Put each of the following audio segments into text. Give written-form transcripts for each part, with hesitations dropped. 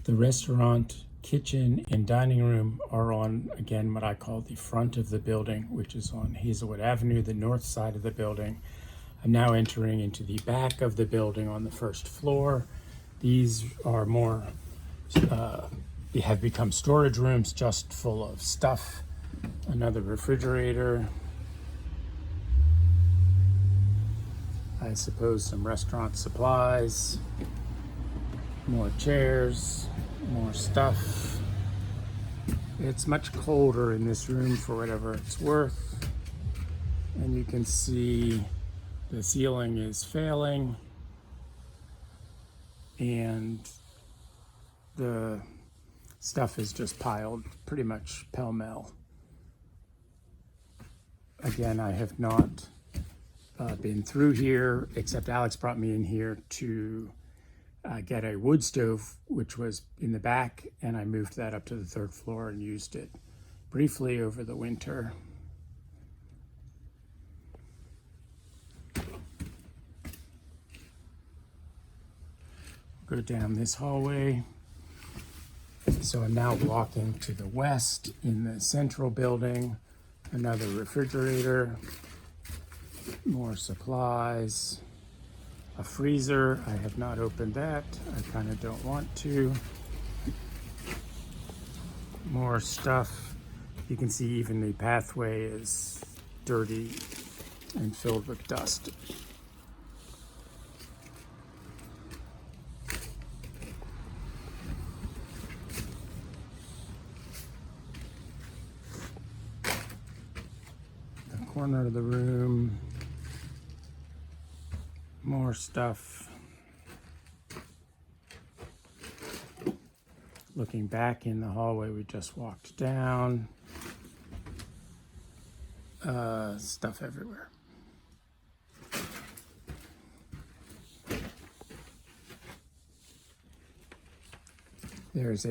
The restaurant, kitchen, and dining room are on, again, what I call the front of the building, which is on Hazelwood Avenue, the north side of the building. I'm now entering into the back of the building on the first floor. These are more, they have become storage rooms just full of stuff. Another refrigerator. I suppose some restaurant supplies. More chairs, more stuff. It's much colder in this room for whatever it's worth. And you can see the ceiling is failing and the stuff is just piled pretty much pell-mell. Again, I have not been through here, except Alex brought me in here to get a wood stove, which was in the back, and I moved that up to the third floor and used it briefly over the winter. Go down this hallway. So I'm now walking to the west in the central building. Another refrigerator, more supplies, a freezer. I have not opened that. I kind of don't want to. More stuff. You can see even the pathway is dirty and filled with dust. The corner of the room. More stuff. Looking back in the hallway we just walked down. Stuff everywhere. There's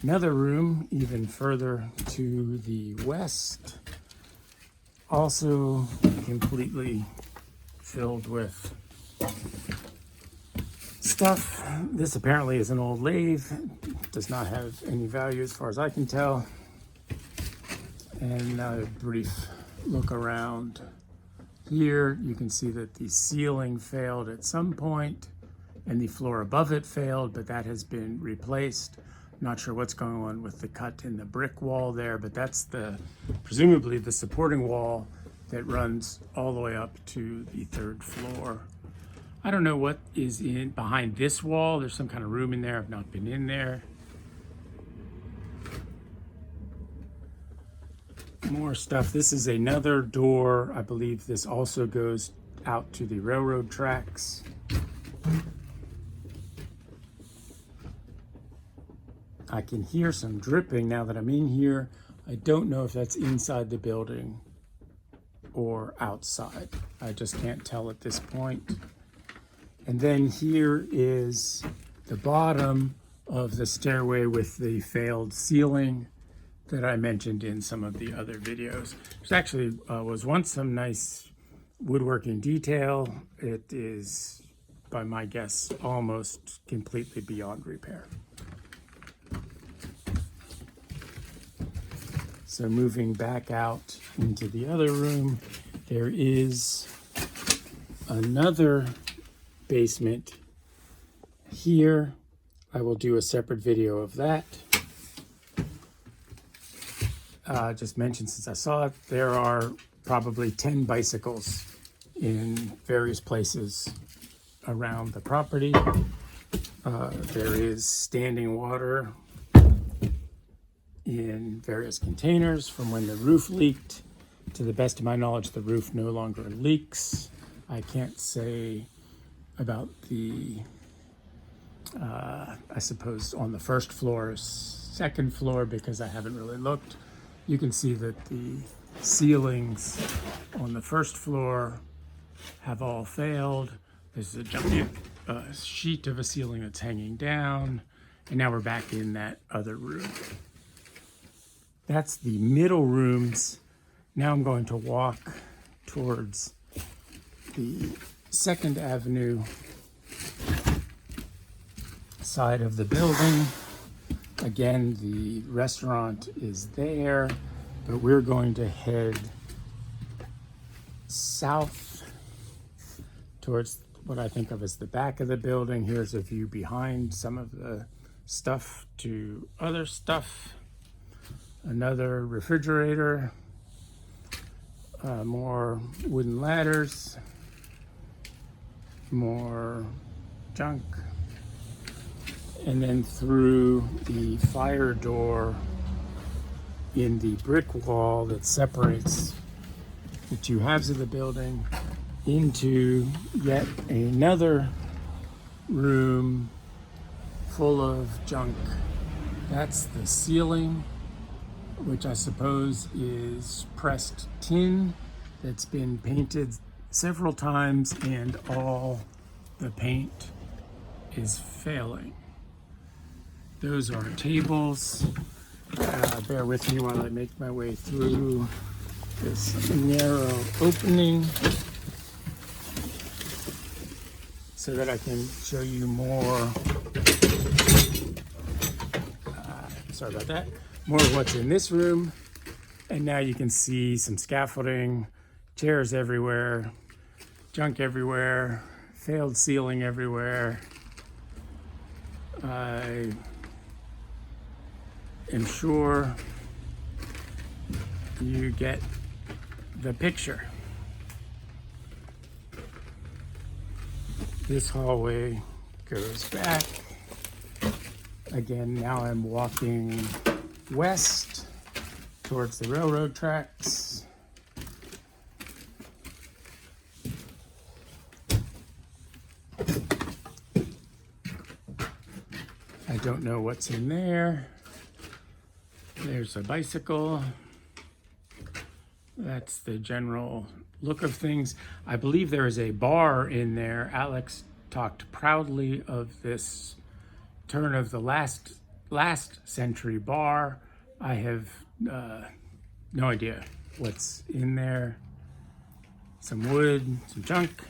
another room even further to the west, also completely filled with stuff. This apparently is an old lathe. Does not have any value as far as I can tell. And now a brief look around here. You can see that the ceiling failed at some point and the floor above it failed, but that has been replaced. Not sure what's going on with the cut in the brick wall there, but that's presumably the supporting wall that runs all the way up to the third floor. I don't know what is behind this wall. There's some kind of room in there. I've not been in there. More stuff. This is another door. I believe this also goes out to the railroad tracks. I can hear some dripping now that I'm in here. I don't know if that's inside the building or outside. I just can't tell at this point. And then here is the bottom of the stairway with the failed ceiling that I mentioned in some of the other videos. There's actually was once some nice woodworking detail. It is, by my guess, almost completely beyond repair. So moving back out into the other room, there is another basement here. I will do a separate video of that. Just mentioned since I saw it, there are probably 10 bicycles in various places around the property. There is standing water in various containers from when the roof leaked. To the best of my knowledge, the roof no longer leaks. I can't say about the, I suppose on the first floor, second floor, because I haven't really looked. You can see that the ceilings on the first floor have all failed. There's a giant sheet of a ceiling that's hanging down. And now we're back in that other room. That's the middle rooms. Now I'm going to walk towards the 2nd Avenue side of the building. Again, the restaurant is there, but we're going to head south towards what I think of as the back of the building. Here's a view behind some of the stuff to other stuff. Another refrigerator, more wooden ladders, more junk, and then through the fire door in the brick wall that separates the two halves of the building into yet another room full of junk. That's the ceiling, which I suppose is pressed tin that's been painted several times and all the paint is failing. Those are tables. Bear with me while I make my way through this narrow opening so that I can show you more. Sorry about that. More of what's in this room. And now you can see some scaffolding, chairs everywhere, junk everywhere, failed ceiling everywhere. I am sure you get the picture. This hallway goes back. Again, now I'm walking west towards the railroad tracks. I don't know what's in there. There's a bicycle. That's the general look of things. I believe there is a bar in there. Alex talked proudly of this turn of the last century bar. I have no idea what's in there. Some wood, some junk,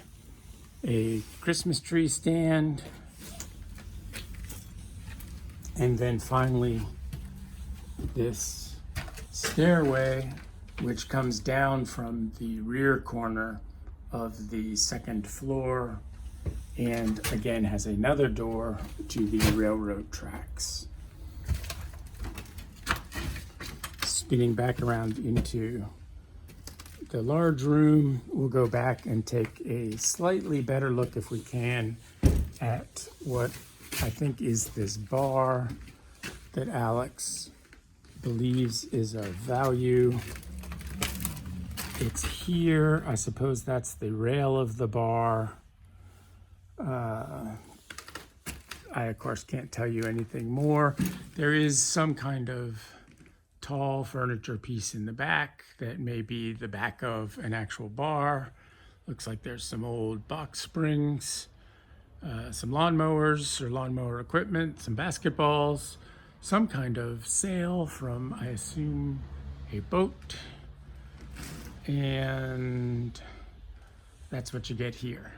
a Christmas tree stand, and then finally this stairway which comes down from the rear corner of the second floor and again has another door to the railroad tracks. Spinning back around into the large room, we'll go back and take a slightly better look, if we can, at what I think is this bar that Alex believes is of value. It's here. I suppose that's the rail of the bar. I, of course, can't tell you anything more. There is some kind of tall furniture piece in the back that may be the back of an actual bar. Looks like there's some old box springs, some lawnmowers or lawnmower equipment, some basketballs, some kind of sail from, I assume, a boat. And that's what you get here.